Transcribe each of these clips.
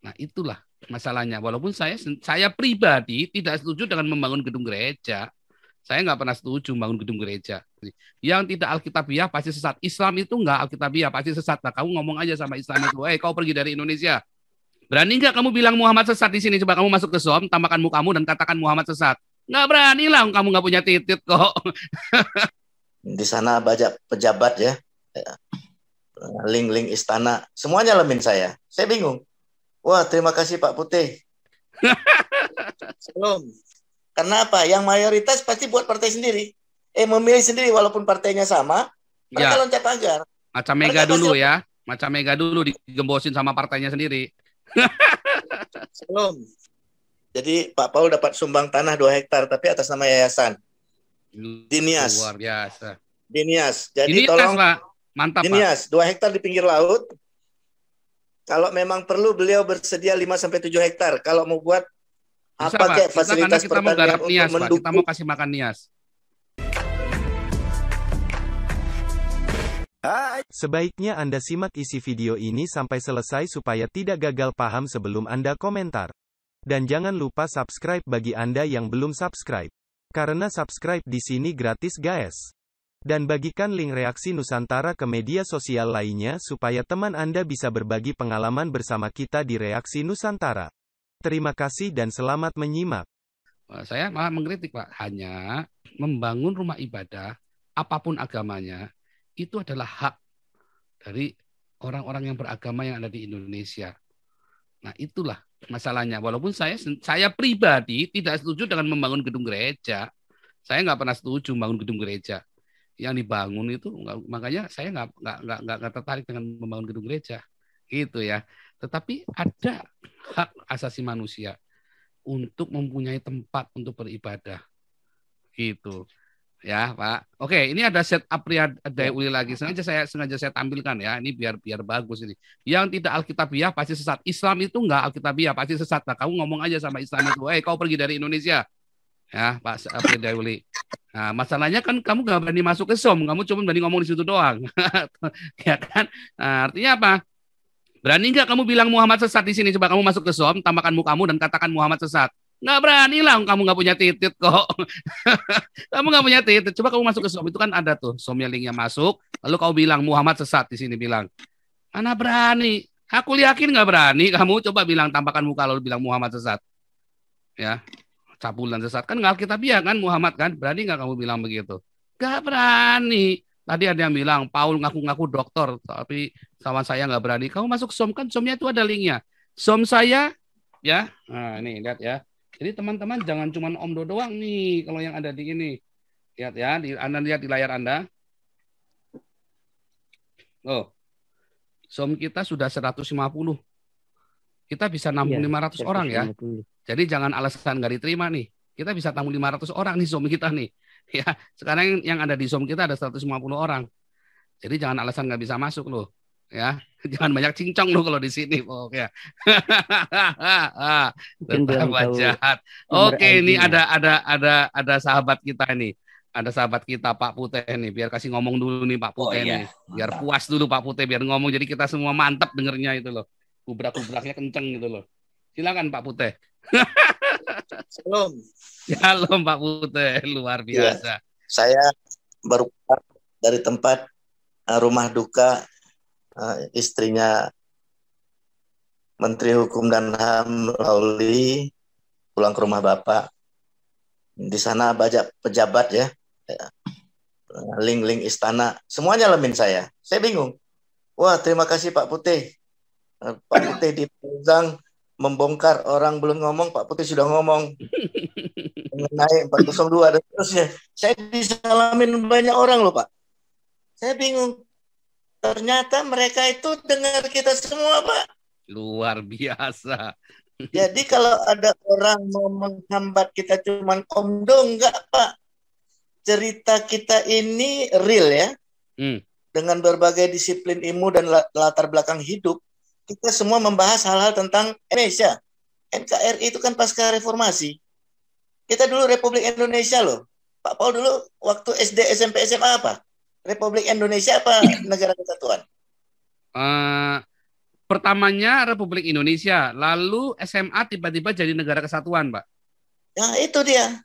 Nah, itulah masalahnya. Walaupun saya pribadi tidak setuju dengan membangun gedung gereja. Saya nggak pernah setuju membangun gedung gereja. Yang tidak alkitabiah pasti sesat. Islam itu nggak alkitabiah, pasti sesat. Nah, kamu ngomong aja sama Islam itu, kau pergi dari Indonesia. Berani nggak kamu bilang Muhammad sesat di sini? Coba kamu masuk ke Zoom, tambahkan mukamu dan katakan Muhammad sesat. Nggak berani lah, kamu nggak punya titit kok. Di sana banyak pejabat ya, link-link istana, semuanya lemin saya. Saya bingung. Wah, terima kasih Pak Putih. Belum. Karena apa? Yang mayoritas pasti buat partai sendiri. Memilih sendiri walaupun partainya sama, mereka Ya, loncat pagar. macam Mega Mereka pasti dulu ya. Macam Mega dulu digembosin sama partainya sendiri. belum. Jadi Pak Paul dapat sumbang tanah 2 hektar, tapi atas nama yayasan. Dinias. Luar biasa. Dinias. Jadi Dinias, tolong Pak. Mantap, Dinias, 2 hektar di pinggir laut. Kalau memang perlu beliau bersedia 5-7 hektar. Kalau mau buat Bisa, apa Pak. kayak Kita karena fasilitas kita mau pertanian garap untuk Nias, Pak. Kita mendukung. mau kasih makan Nias. Sebaiknya Anda simak isi video ini sampai selesai supaya tidak gagal paham sebelum Anda komentar. Dan jangan lupa subscribe bagi Anda yang belum subscribe. Karena subscribe di sini gratis guys. Dan bagikan link reaksi Nusantara ke media sosial lainnya supaya teman Anda bisa berbagi pengalaman bersama kita di reaksi Nusantara. Terima kasih dan selamat menyimak. Saya malah mengkritik, Pak. Hanya membangun rumah ibadah, apapun agamanya, itu adalah hak dari orang-orang yang beragama yang ada di Indonesia. Nah, itulah masalahnya. Walaupun saya pribadi tidak setuju dengan membangun gedung gereja. Saya nggak pernah setuju membangun gedung gereja. Yang dibangun itu, makanya saya nggak tertarik dengan membangun gedung gereja. Gitu ya. Tetapi ada hak asasi manusia untuk mempunyai tempat untuk beribadah. Gitu. Ya, Pak. Oke, ini ada setup Ria Dayuli lagi. Sengaja saya tampilkan ya. Ini biar bagus ini. Yang tidak alkitabiah pasti sesat. Islam itu enggak alkitabiah, pasti sesat. Nah, kamu ngomong aja sama Islam itu, kau pergi dari Indonesia. Ya, Pak Ria Dayuli. Nah, masalahnya kan kamu nggak berani masuk ke Zoom, kamu cuma berani ngomong di situ doang. Ya kan? Nah, artinya apa? Berani nggak kamu bilang Muhammad sesat di sini? Coba kamu masuk ke Zoom, tambahkan mukamu dan katakan Muhammad sesat. Nggak berani lah, kamu nggak punya titit kok. Kamu nggak punya titit. Coba kamu masuk ke Zoom, itu kan ada tuh Zoom-nya, linknya masuk. Lalu kau bilang Muhammad sesat di sini, bilang. Mana berani? Aku yakin nggak berani. Kamu coba bilang, tambahkan muka lalu bilang Muhammad sesat. Ya, cabulan sesat kan nggak alkitabiah kan Muhammad kan, berani nggak kamu bilang begitu? Nggak berani. Tadi ada yang bilang Paul ngaku-ngaku dokter tapi sama saya nggak berani. Kamu masuk Zoom kan, Zoom-nya itu ada linknya. Zoom saya ya, nah ini lihat ya. Jadi teman-teman jangan cuma Om Do doang nih kalau yang ada di ini. Lihat ya, Anda lihat di layar Anda. Oh, Zoom kita sudah 150. Kita bisa nampung 500 orang ya. Jadi jangan alasan nggak diterima nih. Kita bisa tamu 500 orang nih Zoom kita nih. Ya, sekarang yang ada di Zoom kita ada 150 orang. Jadi jangan alasan nggak bisa masuk loh. Ya, jangan banyak cincong loh kalau di sini pokoknya. Betapa jahat. Oke, ini ada sahabat kita nih. Ada sahabat kita Pak Putih nih. Biar kasih ngomong dulu nih Pak Putih nih. Biar puas dulu Pak Putih biar ngomong. Jadi kita semua mantap dengernya itu loh. Kubrak-kubraknya kenceng gitu loh. Silakan Pak Putih. Shalom Pak Putih, luar biasa. Ya, saya baru dari tempat rumah duka istrinya Menteri Hukum dan HAM Lauli, pulang ke rumah Bapak. Di sana banyak pejabat ya, link-link istana, semuanya lemin saya. Saya bingung. Wah, terima kasih Pak Putih. Pak Putih dipegang membongkar, orang belum ngomong, Pak Putih sudah ngomong mengenai 402 dan seterusnya. Saya disalamin banyak orang loh Pak. Saya bingung. Ternyata mereka itu dengar kita semua Pak. Luar biasa. Jadi kalau ada orang mau menghambat kita cuman omdo, enggak Pak. Cerita kita ini real ya. Dengan berbagai disiplin ilmu dan latar belakang hidup. Kita semua membahas hal-hal tentang Indonesia. NKRI itu kan pasca reformasi. Kita dulu Republik Indonesia loh. Pak Paul dulu waktu SD, SMP, SMA apa? Republik Indonesia apa negara kesatuan? pertamanya Republik Indonesia, lalu SMA tiba-tiba jadi negara kesatuan, Pak. Nah, itu dia.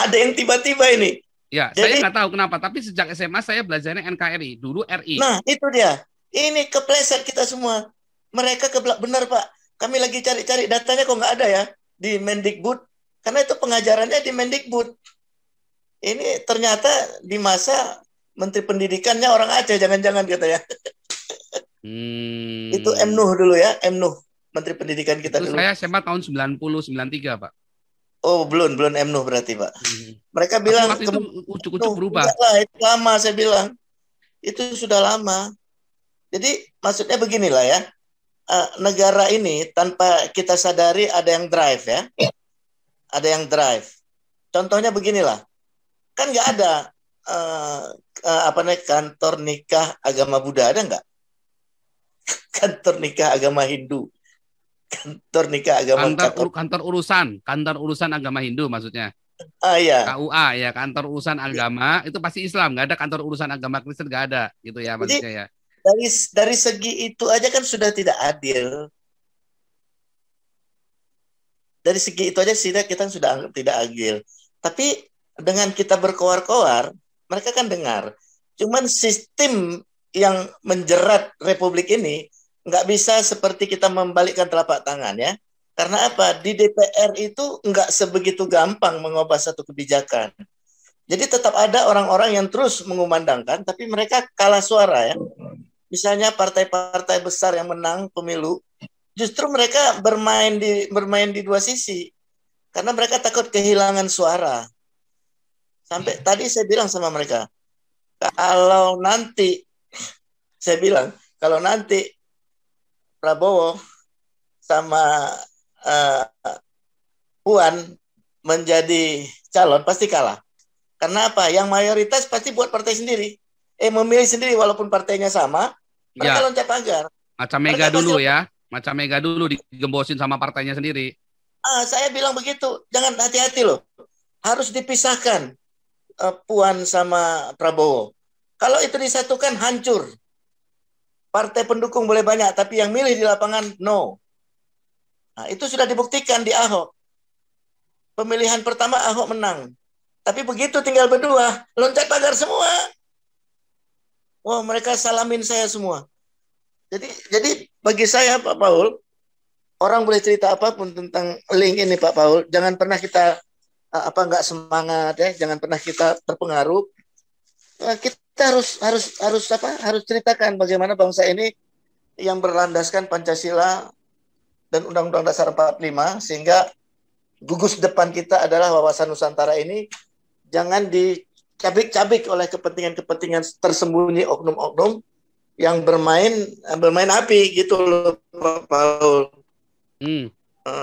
Ada yang tiba-tiba ini. Ya, saya nggak tahu kenapa, tapi sejak SMA saya belajarnya NKRI, dulu RI. Nah, itu dia. Ini kepleset kita semua. Mereka benar, Pak. Kami lagi cari-cari datanya kok nggak ada ya di Mendikbud. Karena itu pengajarannya di Mendikbud. Ini ternyata di masa Menteri Pendidikannya orang Aceh, jangan-jangan katanya. Itu M. Nuh dulu ya, M. Nuh. Menteri Pendidikan kita itu dulu. Saya SMA tahun 90-93, Pak. Oh, belum M. Nuh berarti, Pak. Mereka bilang waktu itu ucuk-ucuk berubah. Lah, itu lama saya bilang. Itu sudah lama. Jadi maksudnya beginilah ya. Negara ini tanpa kita sadari ada yang drive ya. Ada yang drive. Contohnya beginilah. Kan nggak ada kantor nikah agama Buddha, ada nggak? Kantor nikah agama Hindu. Kantor nikah agama kantor urusan agama Hindu maksudnya. Iya. KUA ya, kantor urusan agama itu pasti Islam, nggak ada kantor urusan agama Kristen, nggak ada gitu ya maksudnya. Jadi, ya. Dari segi itu aja kan sudah tidak adil. Dari segi itu aja kita sudah tidak adil. Tapi dengan kita berkoar-koar, mereka kan dengar. Cuman sistem yang menjerat Republik ini nggak bisa seperti kita membalikkan telapak tangan ya. Karena apa? Di DPR itu nggak sebegitu gampang mengubah satu kebijakan. Jadi tetap ada orang-orang yang terus mengumandangkan, tapi mereka kalah suara ya. Misalnya partai-partai besar yang menang pemilu, justru mereka bermain di dua sisi. Karena mereka takut kehilangan suara. Sampai tadi saya bilang sama mereka, kalau nanti Prabowo sama Puan menjadi calon pasti kalah. Karena apa? Yang mayoritas pasti buat partai sendiri. Memilih sendiri walaupun partainya sama, mereka loncat pagar. Macam Mega dulu ya. Macam Mega dulu digembosin sama partainya sendiri. Saya bilang begitu. Jangan, hati-hati loh. Harus dipisahkan Puan sama Prabowo. Kalau itu disatukan hancur. Partai pendukung boleh banyak, tapi yang milih di lapangan no. Nah, itu sudah dibuktikan di Ahok. Pemilihan pertama Ahok menang. Tapi begitu tinggal berdua, loncat pagar semua. Wah, mereka salamin saya semua. Jadi bagi saya Pak Paul, orang boleh cerita apapun tentang link ini Pak Paul, jangan pernah kita nggak semangat ya, jangan pernah kita terpengaruh. Kita harus ceritakan bagaimana bangsa ini yang berlandaskan Pancasila dan Undang-Undang Dasar 45, sehingga gugus depan kita adalah wawasan Nusantara ini jangan dicabik-cabik oleh kepentingan-kepentingan tersembunyi oknum-oknum yang bermain api gitu loh Pak Paul.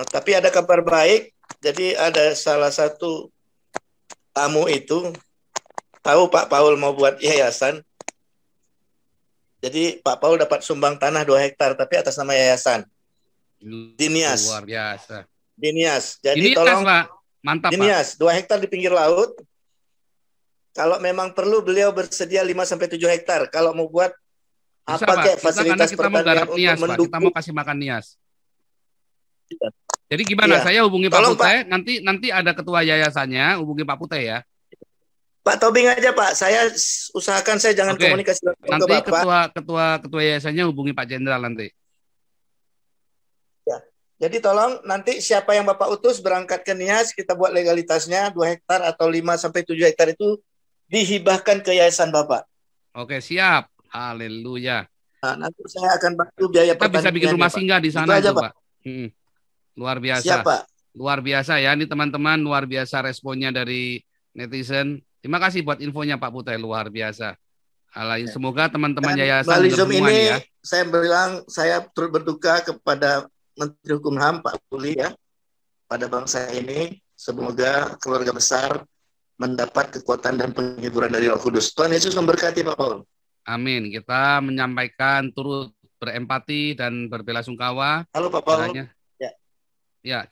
Tapi ada kabar baik. Jadi ada salah satu tamu itu tahu Pak Paul mau buat yayasan. Jadi Pak Paul dapat sumbang tanah 2 hektar tapi atas nama yayasan. Dinias. Luar biasa. Dinias. Jadi Dinias, tolong Pak. Mantap, Dinias, Pak. 2 hektar di pinggir laut. Kalau memang perlu beliau bersedia 5-7 hektar. Kalau mau buat bisa, apa kayak fasilitas kita mau garap Nias, Pak. Kita mau kasih makan Nias. Jadi gimana? Ya. Saya hubungi Pak Putih. Nanti ada ketua yayasannya, hubungi Pak Putih ya. Pak Tobing aja Pak. Saya usahakan saya jangan komunikasi nanti ke Bapak. Ketua yayasannya hubungi Pak Jenderal nanti. Ya. Jadi tolong nanti siapa yang Bapak utus berangkat ke Nias, kita buat legalitasnya 2 hektar atau 5-7 hektar itu dihibahkan ke yayasan Bapak. Oke, siap. Haleluya. Nah, nanti saya akan bantu biaya pertanian. Kita bisa bikin rumah singgah di sana aja, Pak. Luar biasa. Siap, Pak. Luar biasa ya. Ini teman-teman luar biasa responnya dari netizen. Terima kasih buat infonya Pak Putih, luar biasa. Semoga teman-teman yayasan Bali Zoom ini ya. Saya bilang saya turut berduka kepada Menteri Hukum HAM Pak Puli ya. Pada bangsa ini semoga keluarga besar mendapat kekuatan dan penghiburan dari Roh Kudus. Tuhan Yesus memberkati Pak Paul. Amin. Kita menyampaikan turut berempati dan berbelasungkawa. Halo Pak Paul.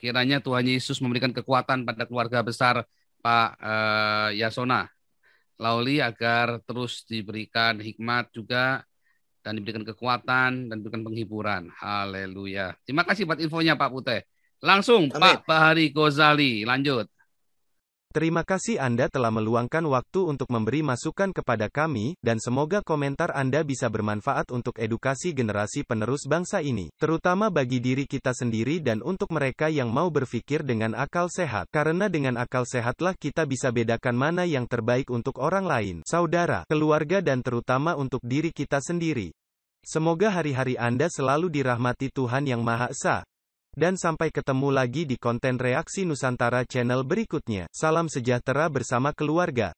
Kiranya Tuhan Yesus memberikan kekuatan pada keluarga besar Pak Yasona Lauli agar terus diberikan hikmat juga dan diberikan kekuatan dan diberikan penghiburan. Haleluya. Terima kasih buat infonya Pak Putih. Langsung Amin. Pak Bahari Ghazali, lanjut. Terima kasih Anda telah meluangkan waktu untuk memberi masukan kepada kami, dan semoga komentar Anda bisa bermanfaat untuk edukasi generasi penerus bangsa ini, terutama bagi diri kita sendiri dan untuk mereka yang mau berpikir dengan akal sehat. Karena dengan akal sehatlah kita bisa bedakan mana yang terbaik untuk orang lain, saudara, keluarga dan terutama untuk diri kita sendiri. Semoga hari-hari Anda selalu dirahmati Tuhan Yang Maha Esa. Dan sampai ketemu lagi di konten Reaksi Nusantara channel berikutnya. Salam sejahtera bersama keluarga.